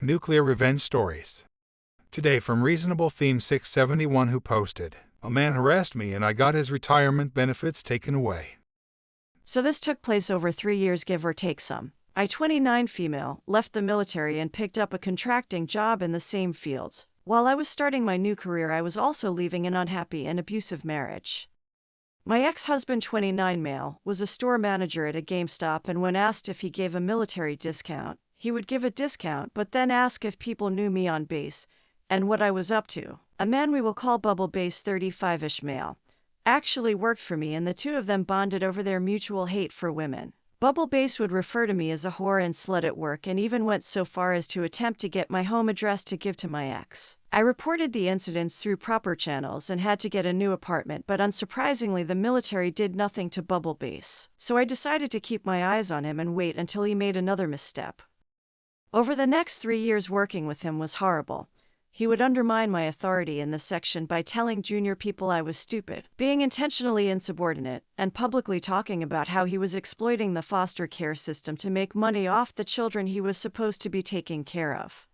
Nuclear Revenge Stories. Today from Reasonable Theme 671, who posted, "A man harassed me and I got his retirement benefits taken away." So this took place over 3 years, give or take some. I, 29 female, left the military and picked up a contracting job in the same fields. While I was starting my new career, I was also leaving an unhappy and abusive marriage. My ex-husband, 29 male, was a store manager at a GameStop, and when asked if he gave a military discount, he would give a discount but then ask if people knew me on base and what I was up to. A man we will call Bubble Base, 35-ish male, actually worked for me, and the two of them bonded over their mutual hate for women. Bubble Base would refer to me as a whore and slut at work, and even went so far as to attempt to get my home address to give to my ex. I reported the incidents through proper channels and had to get a new apartment, but unsurprisingly the military did nothing to Bubble Base. So I decided to keep my eyes on him and wait until he made another misstep. Over the next 3 years working with him was horrible. He would undermine my authority in the section by telling junior people I was stupid, being intentionally insubordinate, and publicly talking about how he was exploiting the foster care system to make money off the children he was supposed to be taking care of.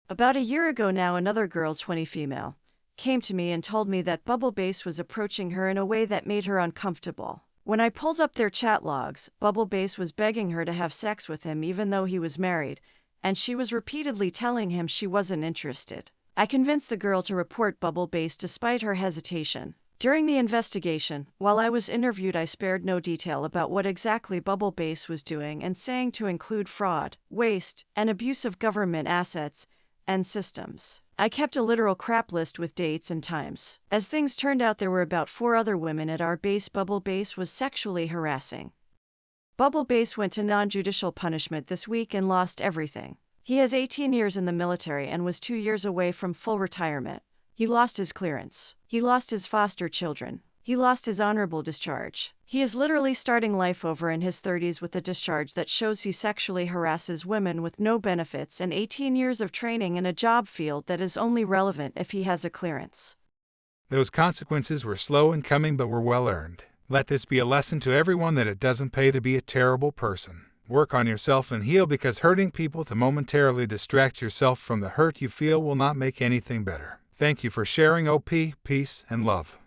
About a year ago now, another girl, 20 female, came to me and told me that Bubble Base was approaching her in a way that made her uncomfortable. When I pulled up their chat logs, Bubble Base was begging her to have sex with him even though he was married, and she was repeatedly telling him she wasn't interested. I convinced the girl to report Bubble Base despite her hesitation. During the investigation, while I was interviewed, I spared no detail about what exactly Bubble Base was doing and saying to include fraud, waste, and abuse of government assets and systems. I kept a literal crap list with dates and times. As things turned out, there were about 4 other women at our base Bubble Base was sexually harassing. Bubble Base went to non-judicial punishment this week and lost everything. He has 18 years in the military and was 2 years away from full retirement. He lost his clearance. He lost his foster children. He lost his honorable discharge. He is literally starting life over in his 30s with a discharge that shows he sexually harasses women with no benefits and 18 years of training in a job field that is only relevant if he has a clearance. Those consequences were slow in coming but were well earned. Let this be a lesson to everyone that it doesn't pay to be a terrible person. Work on yourself and heal, because hurting people to momentarily distract yourself from the hurt you feel will not make anything better. Thank you for sharing. OP, peace, and love.